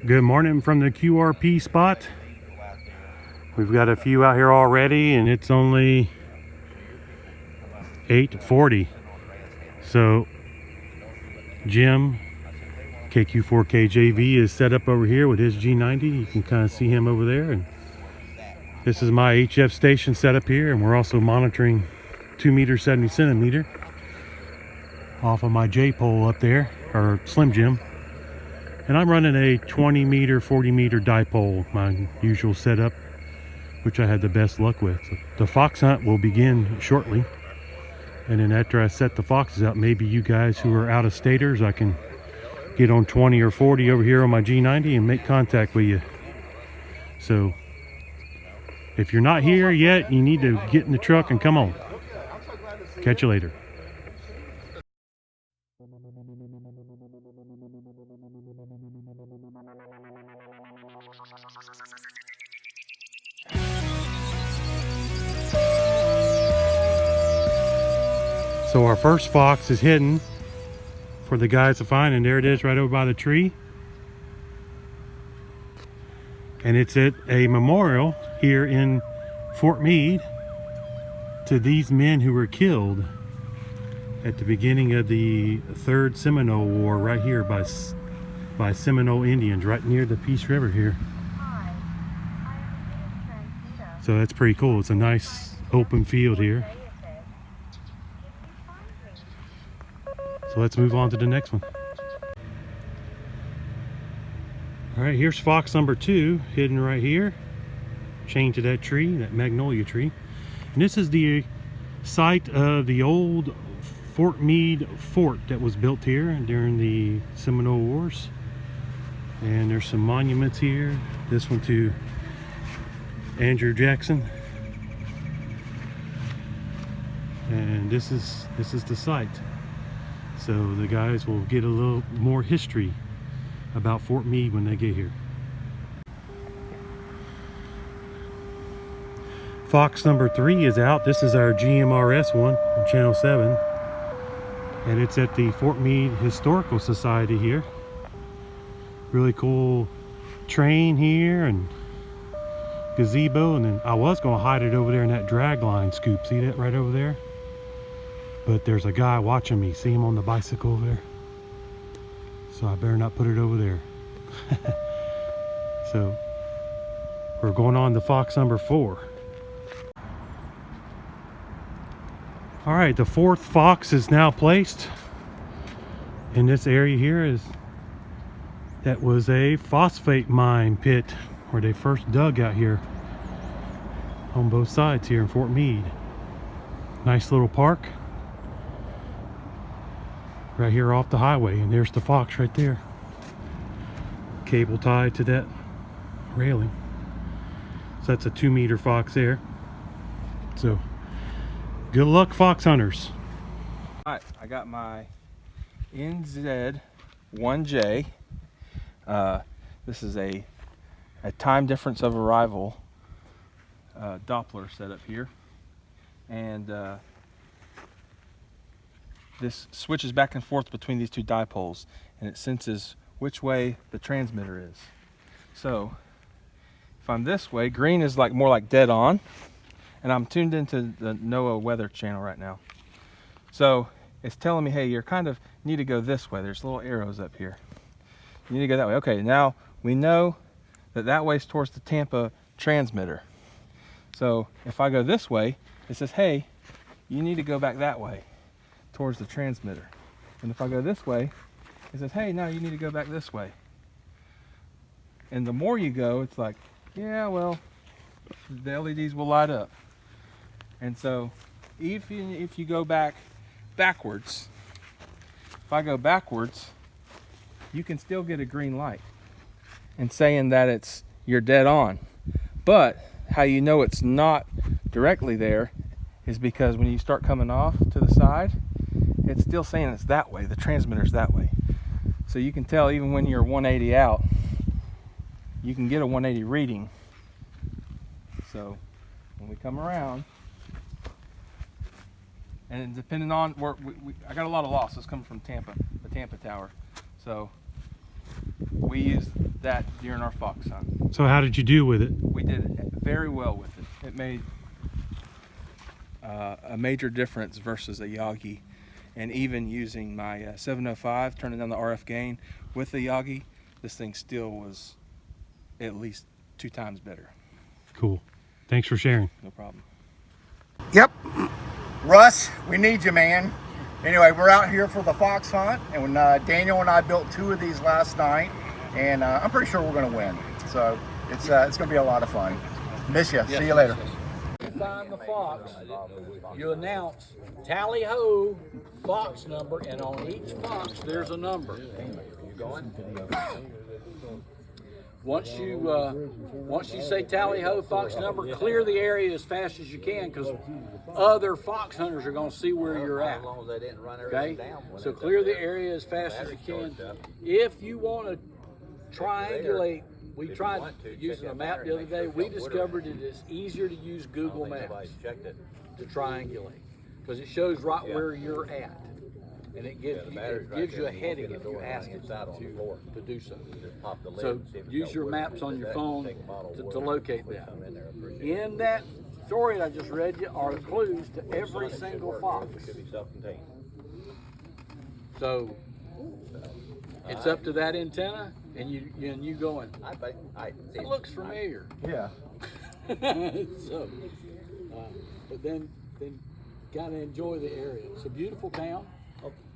Good morning from the QRP spot. We've got a few out here already and it's only 8:40. So Jim, KQ4KJV, is set up over here with his G90. You can kind of see him over there. And this is my HF station set up here, and we're also monitoring 2 meter 70 centimeter off of my J pole up there, or Slim Jim. And I'm running a 20 meter 40 meter dipole, my usual setup, which I had the best luck with. So the fox hunt will begin shortly, and then after I set the foxes out, maybe you guys who are out of staters, I can get on 20 or 40 over here on my G90 and make contact with you. So if you're not here yet, you need to get in the truck and come on. Catch you later. So our first fox is hidden for the guys to find, and there it is right over by the tree. And it's at a memorial here in Fort Meade to these men who were killed at the beginning of the Third Seminole War, right here by Seminole Indians, right near the Peace River here. So that's pretty cool. It's a nice open field here. So let's move on to the next one. All right, here's fox number 2, hidden right here, chained to that tree, that magnolia tree. And this is the site of the old Fort Meade fort that was built here during the Seminole Wars. And there's some monuments here. This one to Andrew Jackson. And this is the site. So the guys will get a little more history about Fort Meade when they get here. Fox number 3 is out. This is our GMRS one on channel 7. And it's at the Fort Meade Historical Society here. Really cool train here and gazebo. And then I was going to hide it over there in that drag line scoop. See that right over there? But there's a guy watching me. See him on the bicycle over there? So I better not put it over there. So we're going on to fox number 4. All right, the 4th fox is now placed in this area here. That was a phosphate mine pit where they first dug out here on both sides here in Fort Meade. Nice little park right here off the highway, and there's the fox right there, cable tied to that railing. So that's a 2 meter fox there. So good luck, fox hunters. All right, I got my NZ1J. This is a time difference of arrival Doppler setup here, and this switches back and forth between these 2 dipoles, and it senses which way the transmitter is. So if I'm this way, green is more like dead on, and I'm tuned into the NOAA weather channel right now. So it's telling me, hey, you're kind of need to go this way. There's little arrows up here. You need to go that way. Okay, now we know that way is towards the Tampa transmitter. So if I go this way, it says, hey, you need to go back that way towards the transmitter. And if I go this way, it says, hey, no, you need to go back this way. And the more you go, it's like, yeah, well, the LEDs will light up. And so if you go backwards, if I go backwards, you can still get a green light and saying that you're dead on. But how you know it's not directly there is because when you start coming off to the side, it's still saying it's that way. The transmitter's that way. So you can tell even when you're 180 out, you can get a 180 reading So when we come around, and depending on where I got a lot of losses coming from Tampa, the Tampa Tower. So we used that during our fox hunt. So how did you do with it? We did very well with it. It made a major difference versus a Yagi. And even using my 705, turning down the RF gain with the Yagi, this thing still was at least 2 times better. Cool. Thanks for sharing. No problem. Yep. Russ, we need you, man. Anyway, we're out here for the fox hunt, and when Daniel and I built 2 of these last night, and I'm pretty sure we're going to win. So it's going to be a lot of fun. Miss you. See you later. You find the fox, you announce tally ho fox number, and on each fox there's a number. You going? Once you say tally ho fox number, clear the area as fast as you can, because other fox hunters are going to see where you're at. Okay, so clear the area as fast as you can. If you want to triangulate, we tried using a map the other day. We discovered it is easier to use Google Maps to triangulate, because it shows right where you're at, and it gives you a heading if you ask it to do so. So use your maps on your phone to locate that. In that story that I just read you are clues to every single fox. So it's up to that antenna, and you going, it looks familiar. Yeah. So, but then gotta enjoy the area. It's a beautiful town.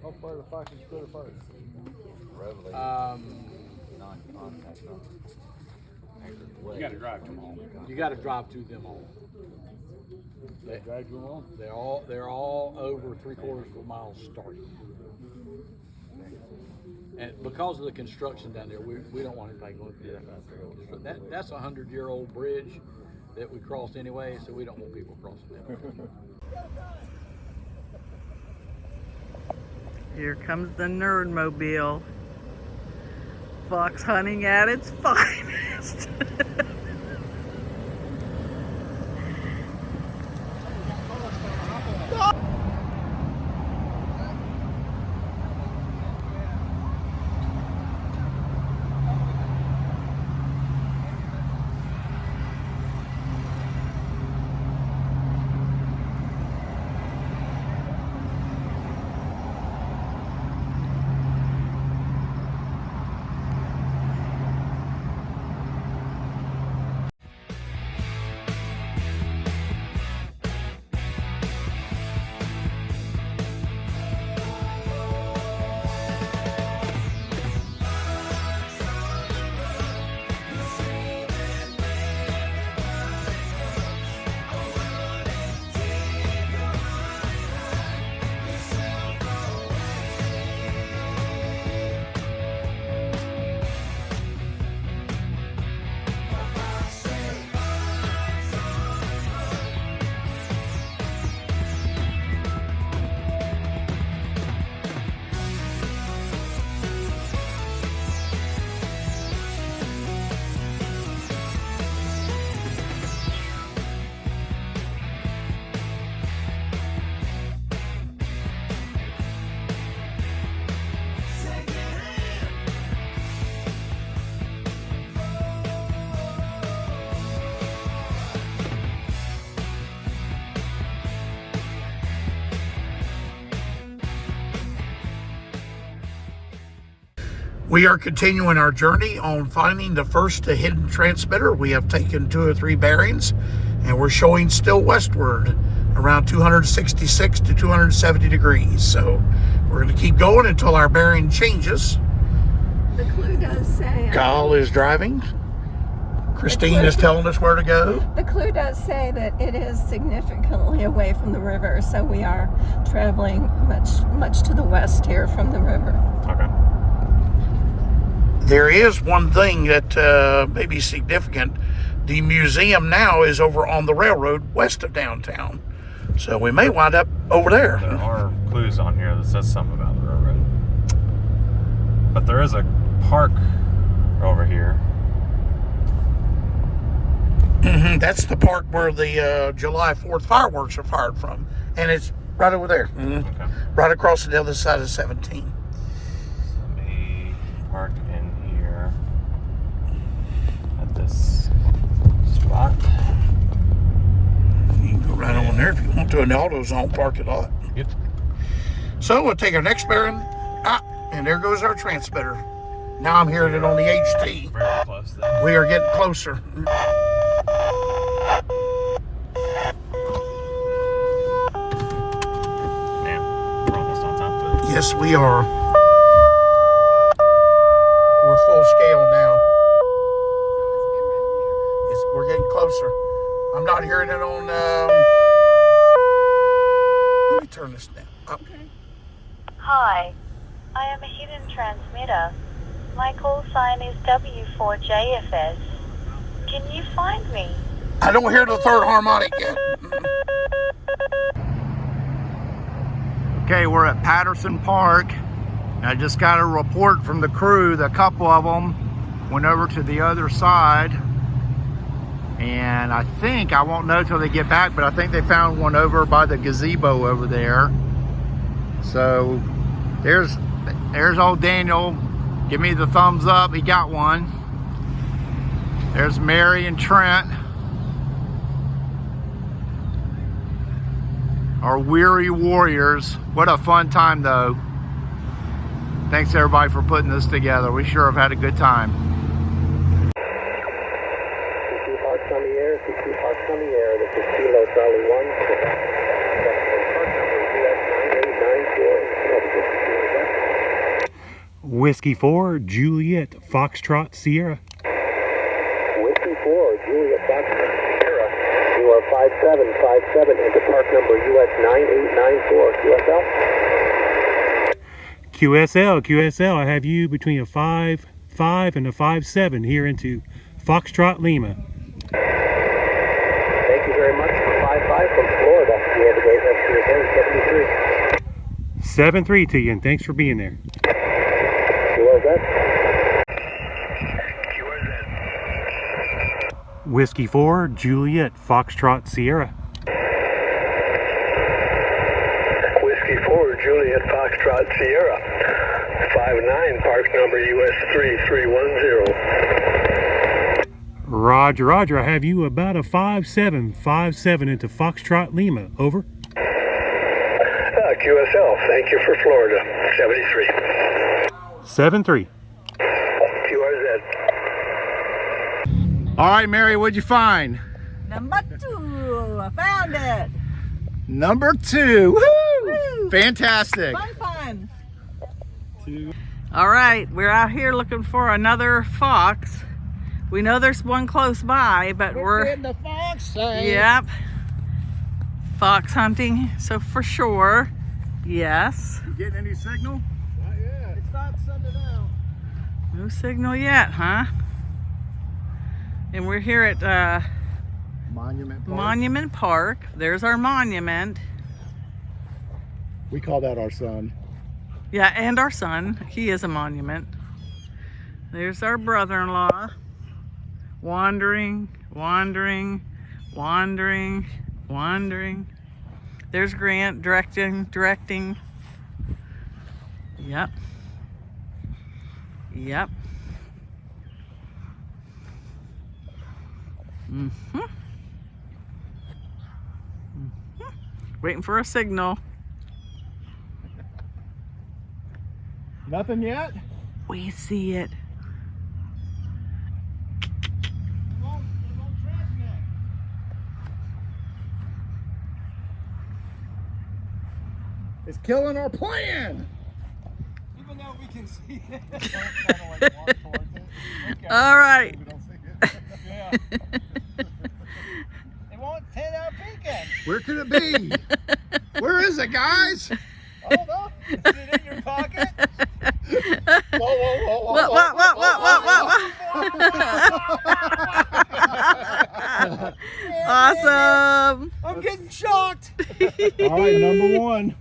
How far the fox is split apart? You got to drive to them all. You got to drive to them all. They're all over 3/4 of a mile starting. And because of the construction down there, we don't want anybody going through that. That's a 100-year-old bridge that we crossed anyway, so we don't want people crossing that. Here comes the Nerdmobile. Fox hunting at its finest. We are continuing our journey on finding the first hidden transmitter. We have taken 2 or 3 bearings, and we're showing still westward around 266 to 270 degrees. So we're going to keep going until our bearing changes. The clue does say... Kyle is driving. Christine is telling us where to go. The clue does say that it is significantly away from the river, so we are traveling much to the west here from the river. Okay. There is one thing that may be significant. The museum now is over on the railroad west of downtown. So we may wind up over there. There are clues on here that says something about the railroad. But there is a park over here. Mm-hmm. That's the park where the July 4th fireworks are fired from. And it's right over there. Okay. Right across the other side of 17. Let me park in here at this spot. You can go right on there if you want to, and the AutoZone parking lot. Yep. So we'll take our next bearing. And there goes our transmitter. Now I'm hearing it on the HT. Very close then. We are getting closer. Man, we're almost on top of it. Yes, we are. We're full scale now. We're getting closer. I'm not hearing it on. Let me turn this down. Okay. Hi, I am a hidden transmitter. My call sign is W4JFS. Can you find me? I don't hear the third harmonic yet. Okay, we're at Patterson Park. I just got a report from the crew that a couple of them went over to the other side. And I think, I won't know till they get back, but I think they found one over by the gazebo over there. So there's old Daniel. Give me the thumbs up. He got one. There's Mary and Trent. Our weary warriors. What a fun time though. Thanks everybody for putting this together. We sure have had a good time. CQ Parks on the air. CQ Parks on the air. This is Kilo Charlie 1. Whiskey 4, Juliet, Foxtrot, Sierra. Whiskey 4, Juliet Foxtrot, Sierra. You are 5757 into park number US 9894. QSL, I have you between a 5-5 and a 5-7 here into Foxtrot, Lima. Thank you very much for 5-5 from Florida. You have a great rest of your day. 73. 7-3 to you, and thanks for being there. Whiskey 4, Juliet, Foxtrot, Sierra. Whiskey 4, Juliet, Foxtrot, Sierra. 59, park number US 3310. Roger, I have you about a 5-7 into Foxtrot, Lima. Over. QSL, thank you for Florida. 73. 7-3. QRZ. All right, Mary, what'd you find? Number 2. I found it. Number 2. Woo! Woo! Fantastic. Fun. All right, we're out here looking for another fox. We know there's one close by, but we're in the fox thing. Yep. Fox hunting, so for sure. Yes. You getting any signal? Not yet. It's not sending out. No signal yet, huh? And we're here at Monument Park. There's our monument. We call that our son. Yeah, and our son. He is a monument. There's our brother-in-law. Wandering. There's Grant directing. Yep. Waiting for a signal. Nothing yet? We see it. It's killing our plan. Even though we can see it. Kind of like walk towards it. Okay. All right. Yeah. It won't 10-hour peekend. Where could it be? Where is it, guys? Hold on. Is it in your pocket? Whoa. What? Awesome. I'm getting shocked. All right, number 1.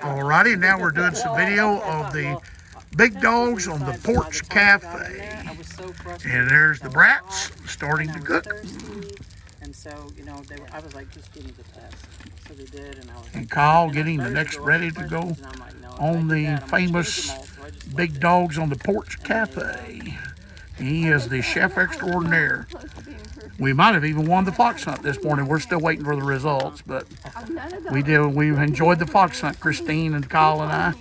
Alrighty, now we're doing some video of the Big Dogs on the Porch Cafe. And there's the brats starting to cook. And so, you know, I was like, just give me the test. So they did, and I was like, And Kyle getting the next ready to go on the famous Big Dogs on the Porch Cafe. He is the chef extraordinaire. We might have even won the fox hunt this morning. We're still waiting for the results, but we did. We enjoyed the fox hunt, Christine and Kyle and I.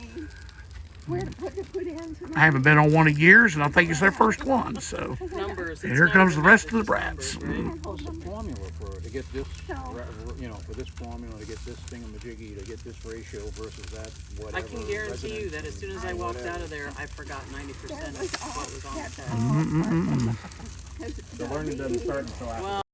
I haven't been on one in years, and I think it's their first one. So, and here comes the rest of the brats. What's the formula for to get this, you know, for this formula to get this thingamajiggy, to get this ratio versus that whatever? I can guarantee you that as soon as I walked out of there, I forgot 90% of what was on the test. The learning doesn't start until after.